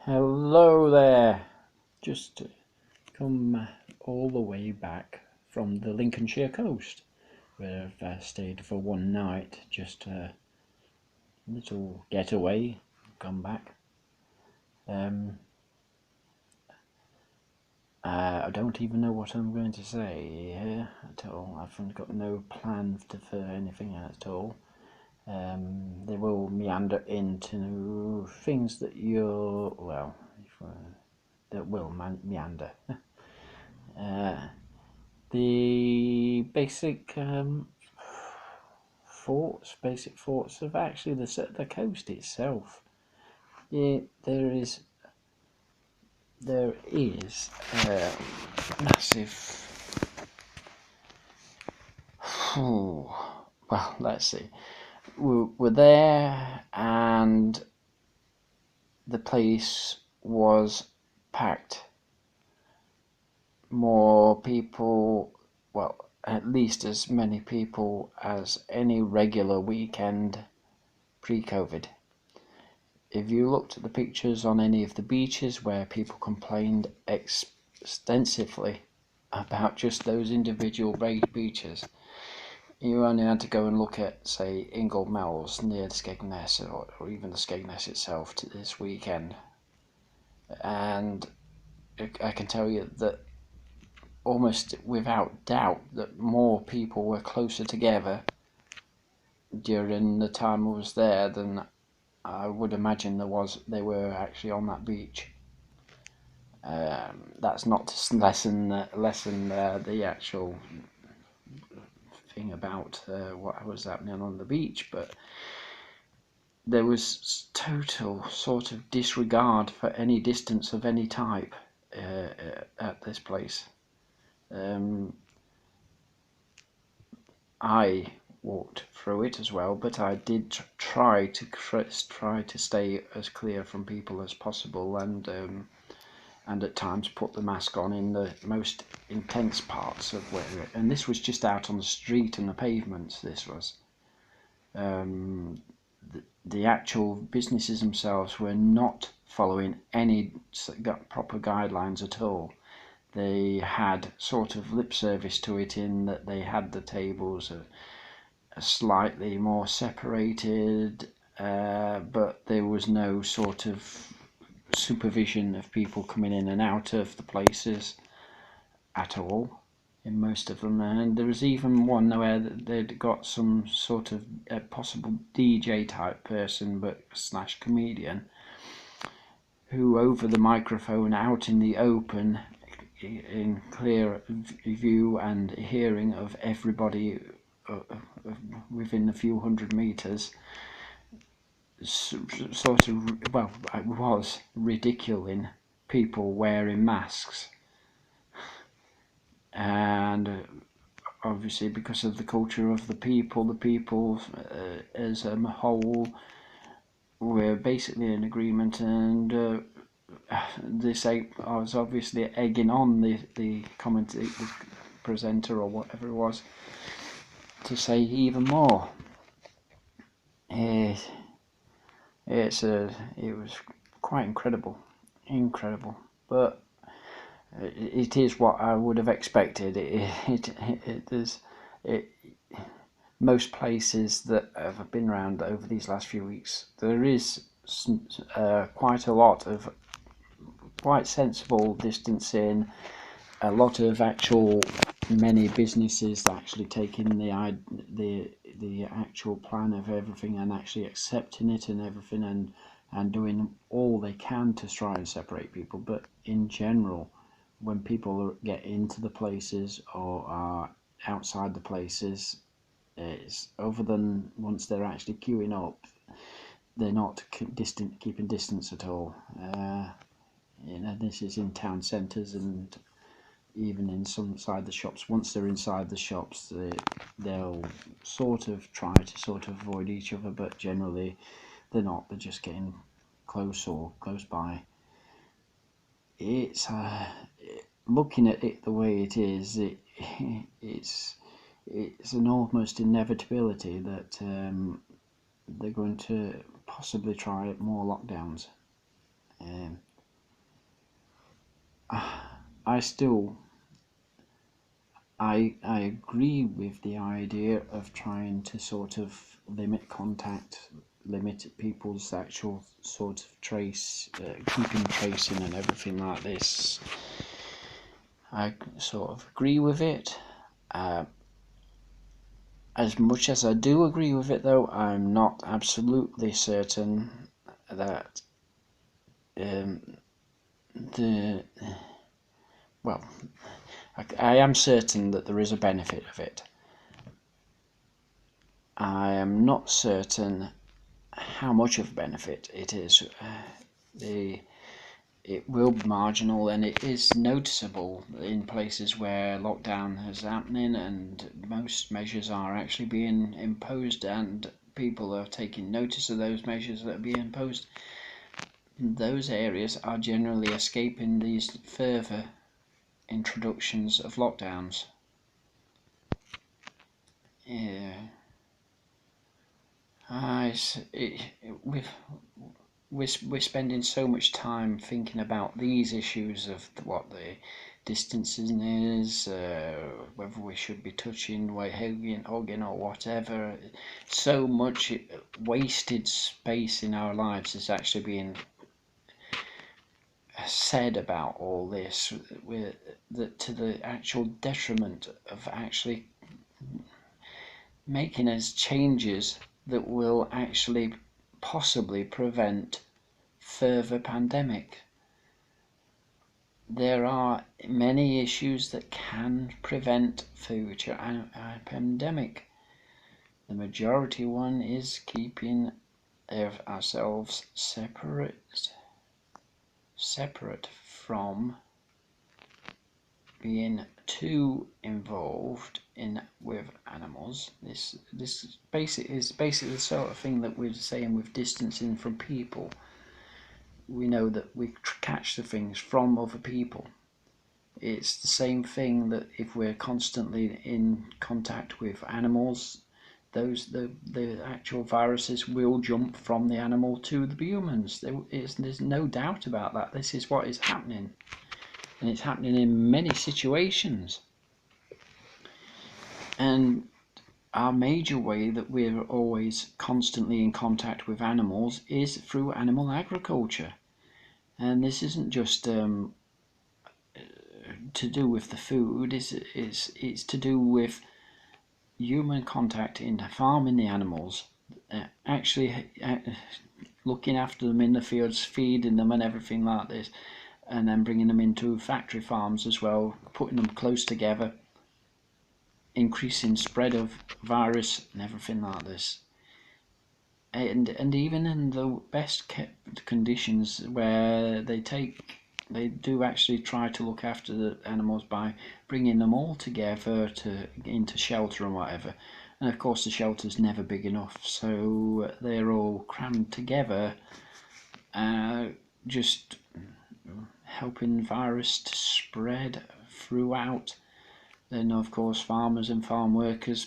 Hello there. Just come all the way back from the Lincolnshire coast, where I've stayed for one night. Just a little getaway. Come back. Um, I don't even know what I'm going to say here at all. I've got no plan for anything at all. They will meander into things that that will meander. Uh, the basic thoughts of actually the coast itself. Yeah, there is massive. Well, let's see. We're there, and the place was packed. More people, well, at least as many people as any regular weekend pre-COVID. If you looked at the pictures on any of the beaches where people complained extensively about just those individual beaches, you only had to go and look at, say, Ingle Mells near the Skegness, or even the Skegness itself this weekend, and I can tell you that almost without doubt that more people were closer together during the time I was there than I would imagine they were actually on that beach. That's not to lessen the actual thing about what was happening on the beach, but there was total sort of disregard for any distance of any type at this place. I walked through it as well, but I did try to stay as clear from people as possible, and at times put the mask on in the most intense parts of where. And this was just out on the street and the pavements. This was the actual businesses themselves were not following any proper guidelines at all. They had sort of lip service to it in that they had the tables slightly more separated, but there was no sort of supervision of people coming in and out of the places at all in most of them. And there was even one where they'd got some sort of possible DJ type person, but slash comedian, who over the microphone out in the open, in clear view and hearing of everybody within a few hundred meters, sort of, well, I was ridiculing people wearing masks. And obviously, because of the culture of the people as a whole were basically in agreement, and this I was obviously egging on the presenter or whatever it was to say even more. It was quite incredible, but it is what I would have expected. Most places that have been around over these last few weeks, there is quite a lot of quite sensible distancing, a lot of many businesses actually taking the actual plan of everything and actually accepting it and everything, and doing all they can to try and separate people. But in general, when people get into the places or are outside the places, it's other than once they're actually queuing up, they're not keeping distance at all. This is in town centres and even in some side the shops. Once they're inside the shops, they'll sort of try to avoid each other, but generally they're not. They're just getting close or close by. It's looking at it the way it is. It's an almost inevitability that they're going to possibly try more lockdowns. I still I agree with the idea of trying to sort of limit contact, limit people's actual sort of keeping tracing and everything like this. I sort of agree with it. As much as I do agree with it, though, I'm not absolutely certain that the well, I am certain that there is a benefit of it. I am not certain how much of a benefit it is. It will be marginal, and it is noticeable in places where lockdown is happening and most measures are actually being imposed and people are taking notice of those measures that are being imposed. Those areas are generally escaping these further introductions of lockdowns. Yeah. We're spending so much time thinking about these issues of what the distancing is, whether we should be touching, hugging or whatever. So much wasted space in our lives is actually being said about all this, to the actual detriment of actually making us changes that will actually possibly prevent further pandemic. There are many issues that can prevent future pandemic. The majority one is keeping ourselves separate from being too involved with animals. This is basically the sort of thing that we're saying with distancing from people. We know that we catch the things from other people. It's the same thing that if we're constantly in contact with animals, the actual viruses will jump from the animal to the humans. There's no doubt about that. This is what is happening, and it's happening in many situations. And our major way that we're always constantly in contact with animals is through animal agriculture. And this isn't just to do with the food, it's to do with human contact in farming the animals, actually looking after them in the fields, feeding them and everything like this, and then bringing them into factory farms as well, putting them close together, increasing spread of virus and everything like this. And even in the best kept conditions where they do actually try to look after the animals by bringing them all together into shelter and whatever. And of course the shelter's never big enough, so they're all crammed together, just helping virus to spread throughout. Then of course farmers and farm workers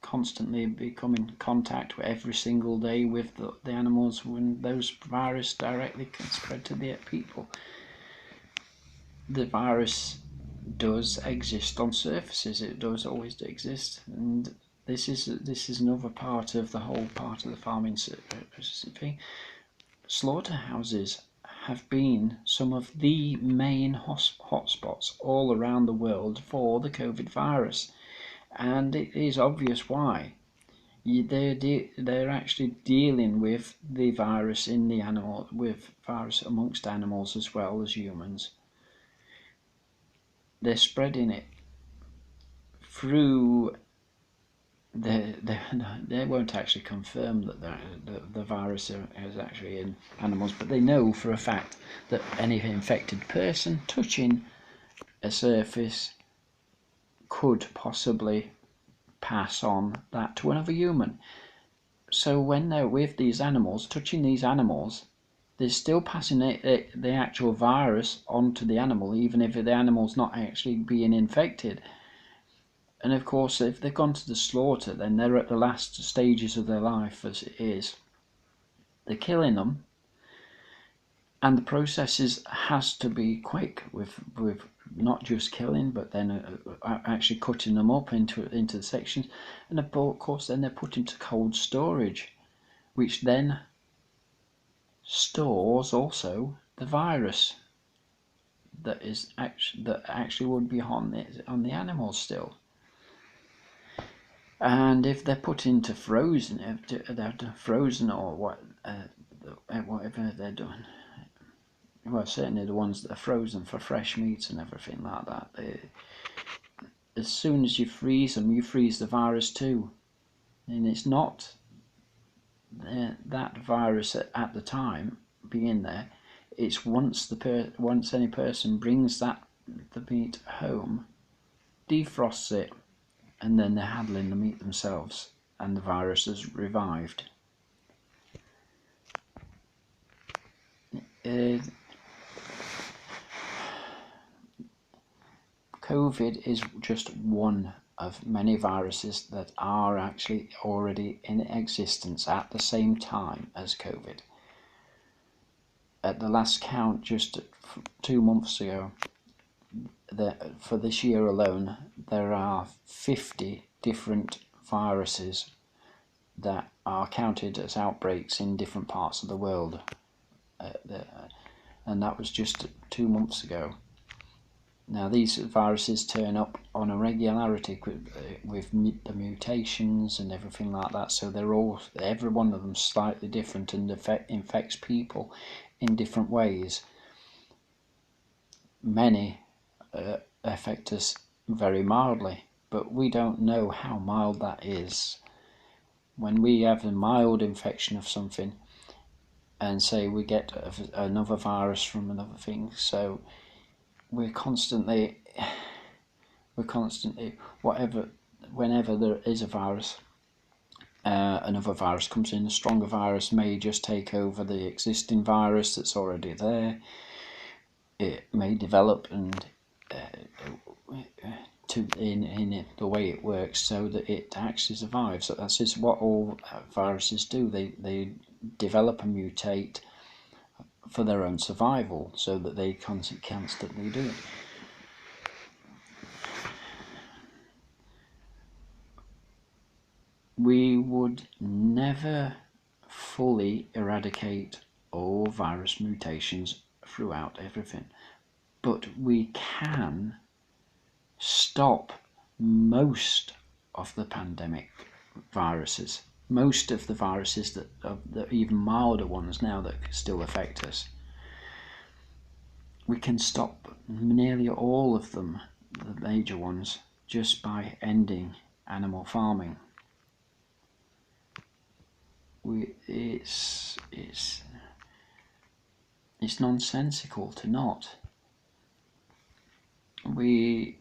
constantly become in contact every single day with the animals, when those virus directly can spread to the people. The virus does exist on surfaces, it does always exist, and this is another part of the farming thing. Slaughterhouses have been some of the main hotspots all around the world for the COVID virus, and it is obvious why. They're actually dealing with the virus in the animal, with virus amongst animals as well as humans. They're spreading it through. They won't actually confirm that the virus is actually in animals, but they know for a fact that any infected person touching a surface could possibly pass on that to another human. So when they're with these animals, touching these animals, they're still passing the actual virus onto the animal, even if the animal's not actually being infected. And of course, if they've gone to the slaughter, then they're at the last stages of their life as it is. They're killing them, And the process has to be quick with not just killing, but then actually cutting them up into the sections, and of course then they're put into cold storage, which then stores also the virus that actually would be on the animals still. And if they're put into frozen, if they're frozen or whatever they're doing, well, certainly the ones that are frozen for fresh meat and everything like that, as soon as you freeze them, you freeze the virus too. And it's not that virus at the time being there. It's once any person brings the meat home, defrosts it, and then they're handling the meat themselves, and the virus has revived. COVID is just one of many viruses that are actually already in existence at the same time as COVID. At the last count, just 2 months ago, for this year alone, there are 50 different viruses that are counted as outbreaks in different parts of the world. And that was just 2 months ago. Now these viruses turn up on a regularity with the mutations and everything like that, so every one of them slightly different and infects people in different ways. Many affect us very mildly, but we don't know how mild that is. When we have a mild infection of something and say we get another virus from another thing, so we're constantly whenever there is a virus, another virus comes in. A stronger virus may just take over the existing virus that's already there. It may develop and in the way it works so that it actually survives. So that's just what all viruses do. They develop and mutate for their own survival, so that they constantly do it. We would never fully eradicate all virus mutations throughout everything, but we can stop most of the pandemic viruses, most of the viruses that are the even milder ones now that still affect us. We can stop nearly all of them, the major ones, just by ending animal farming. It's nonsensical to not. We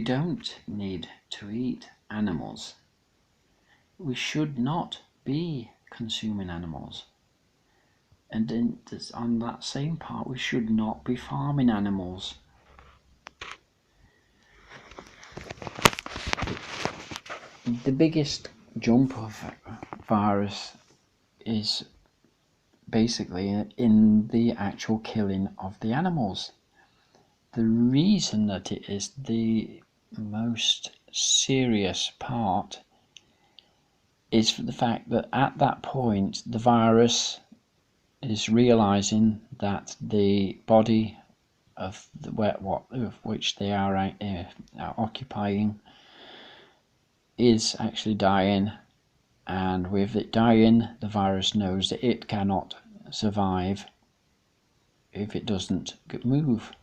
don't need to eat animals. We should not be consuming animals. And on that same part, we should not be farming animals. The biggest jump of virus is basically in the actual killing of the animals. The reason that it is the most serious part is for the fact that at that point the virus is realizing that the body of which they are occupying is actually dying, and with it dying, the virus knows that it cannot survive if it doesn't move,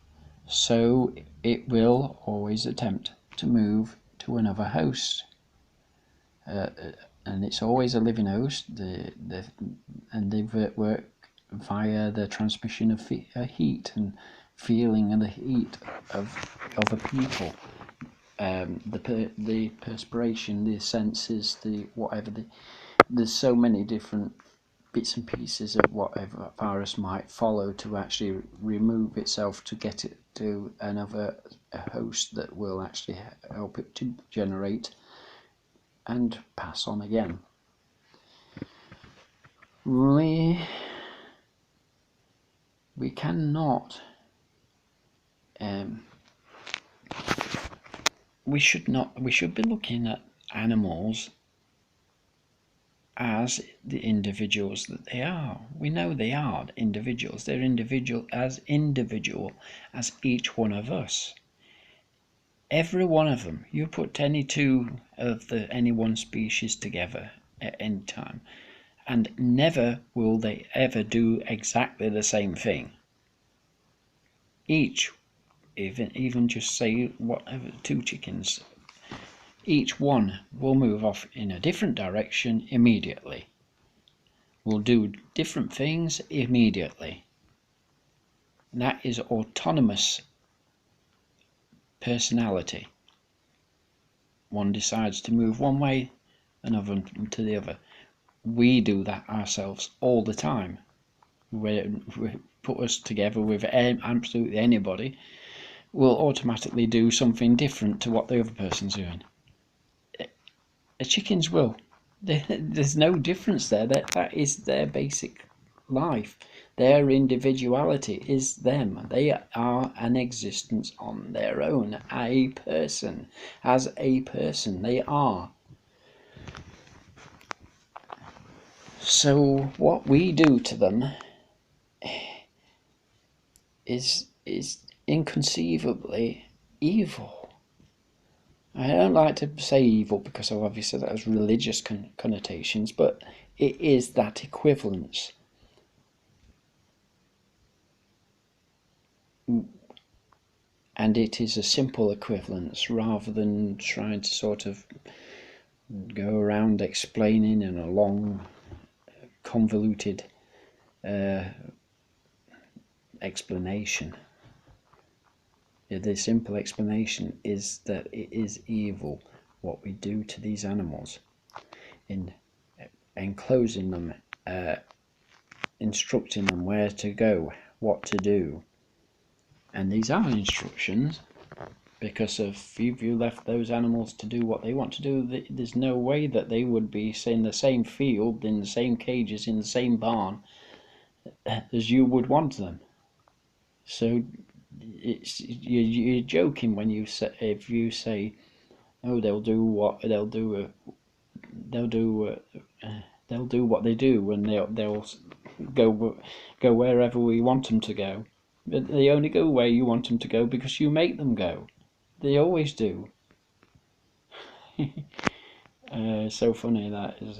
so it will always attempt to move to another host, and it's always a living host. And they work via the transmission of heat and feeling and the heat of other people. The perspiration, the senses, there's so many different bits and pieces of whatever virus might follow to actually remove itself to get it to another host that will actually help it to generate and pass on again. we cannot, we should be looking at animals as the individuals that they are. We know they are individuals. They're individual as each one of us. Every one of them. You put any two of any one species together at any time, and never will they ever do exactly the same thing. Each, even just say whatever, two chickens, each one will move off in a different direction immediately. Will do different things immediately. And that is autonomous personality. One decides to move one way, another to the other. We do that ourselves all the time. We put us together with absolutely anybody, we'll automatically do something different to what the other person's doing. The chickens will. There's no difference there. That is their basic life. Their individuality is them. They are an existence on their own. A person. As a person, they are. So what we do to them is inconceivably evil. I don't like to say evil because obviously that has religious connotations, but it is that equivalence. And it is a simple equivalence rather than trying to sort of go around explaining in a long, convoluted explanation. The simple explanation is that it is evil what we do to these animals in enclosing them, instructing them where to go, what to do. And these are instructions, because if you left those animals to do what they want to do, there's no way that they would be in the same field, in the same cages, in the same barn as you would want them. So you're joking when you say, if you say, oh, they'll do what they do, and they'll go wherever we want them to go. But they only go where you want them to go because you make them go. They always do. So funny that is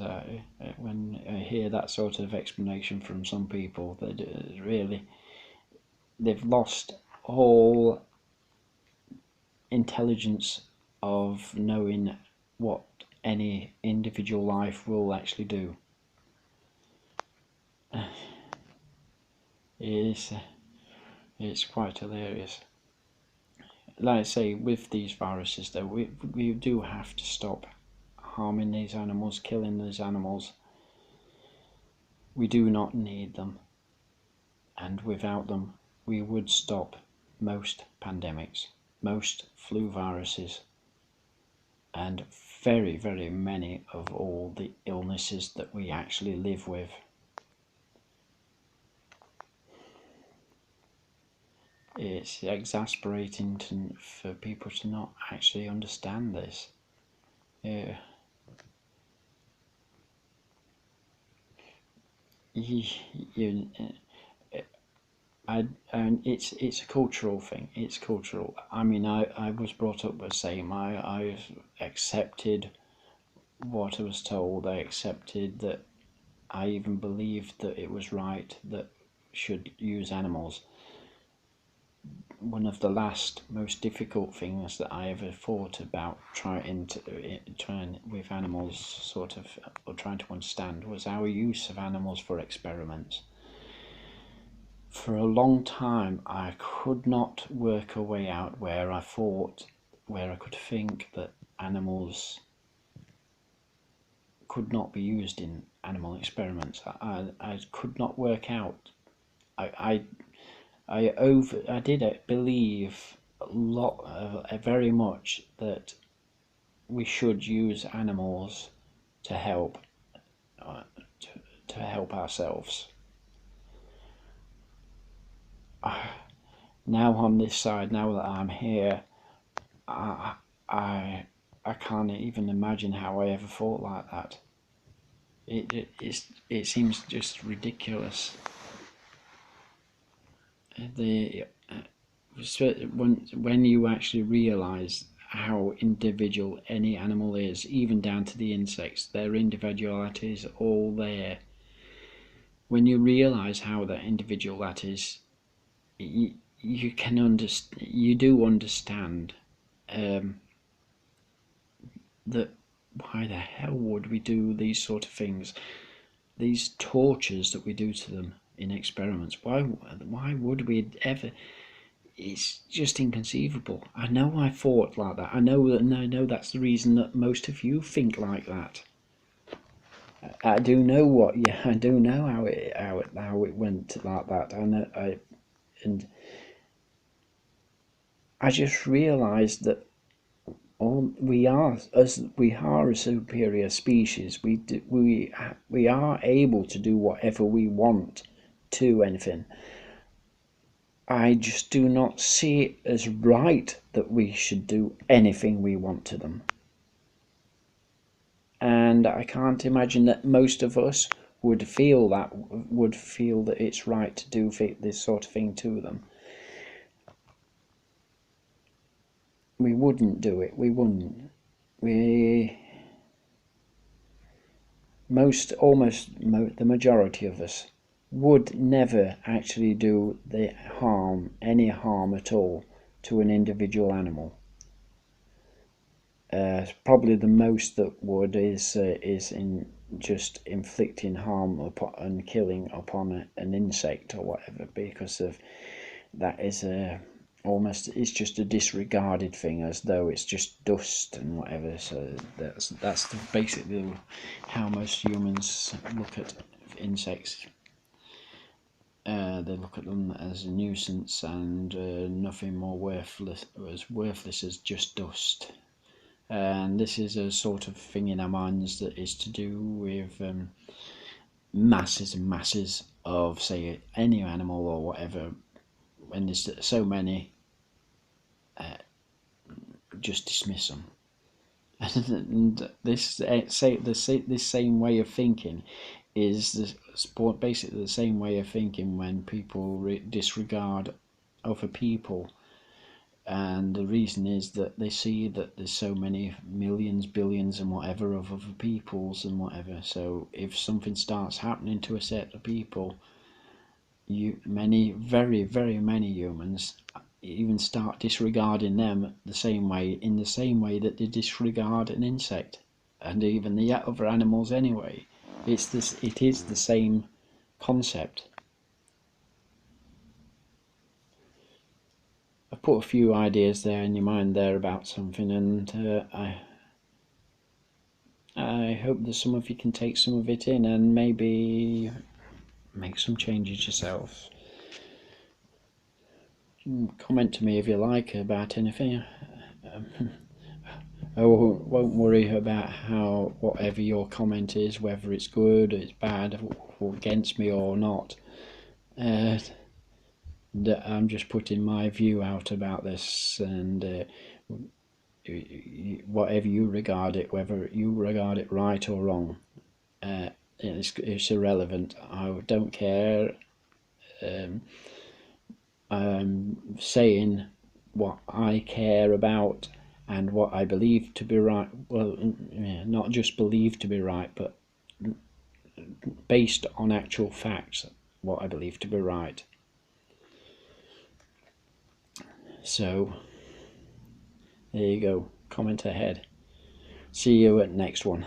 when I hear that sort of explanation from some people. That really, they've lost all intelligence of knowing what any individual life will actually do. It's quite hilarious. Like I say, with these viruses though, we do have to stop harming these animals, killing these animals. We do not need them, and without them we would stop most pandemics, most flu viruses, and very, very many of all the illnesses that we actually live with. It's exasperating for people to not actually understand this. Yeah. And it's a cultural thing. It's cultural. I mean, I was brought up the same. I accepted what I was told. I accepted that. I even believed that it was right that should use animals. One of the last most difficult things that I ever thought about trying with animals, sort of, or trying to understand, was our use of animals for experiments. For a long time I could not work a way out where I could think that animals could not be used in animal experiments. I could not work out. I did believe very much that we should use animals to help help ourselves. Now on this side, now that I'm here, I can't even imagine how I ever thought like that. It seems just ridiculous. When you actually realise how individual any animal is, even down to the insects, their individuality is all there. When you realise how that individual that is, you can understand. You do understand that why the hell would we do these sort of things, these tortures that we do to them in experiments? Why would we ever? It's just inconceivable. I know I thought like that. I know that's the reason that most of you think like that. I do know I do know how it went like that. And I just realised that we are a superior species. We are able to do whatever we want to anything. I just do not see it as right that we should do anything we want to them. And I can't imagine that most of us would feel that it's right to do this sort of thing to them. We wouldn't do it. We wouldn't. The majority of us would never actually do any harm at all to an individual animal. Probably the most that would is in just inflicting harm upon and killing upon an insect or whatever, because of that is almost, it's just a disregarded thing, as though it's just dust and whatever. So that's basically how most humans look at insects. They look at them as a nuisance and nothing more worthless as just dust. And this is a sort of thing in our minds that is to do with masses and masses of, say, any animal or whatever. When there's so many, just dismiss them. And this same way of thinking is basically the same way of thinking when people disregard other people. And the reason is that they see that there's so many millions, billions and whatever of other peoples and whatever. So if something starts happening to a set of people, very, very many humans even start disregarding them in the same way that they disregard an insect and even the other animals anyway. It is the same concept. I've put a few ideas there in your mind there about something, and I hope that some of you can take some of it in and maybe make some changes yourselves. Comment to me if you like about anything. I won't worry about whatever your comment is, whether it's good, it's bad, or against me or not. I'm just putting my view out about this, and whatever you regard it, whether you regard it right or wrong, it's irrelevant. I don't care. I'm saying what I care about and what I believe to be right. Well, not just believe to be right, but based on actual facts, what I believe to be right. So there you go. Comment ahead. See you at next one.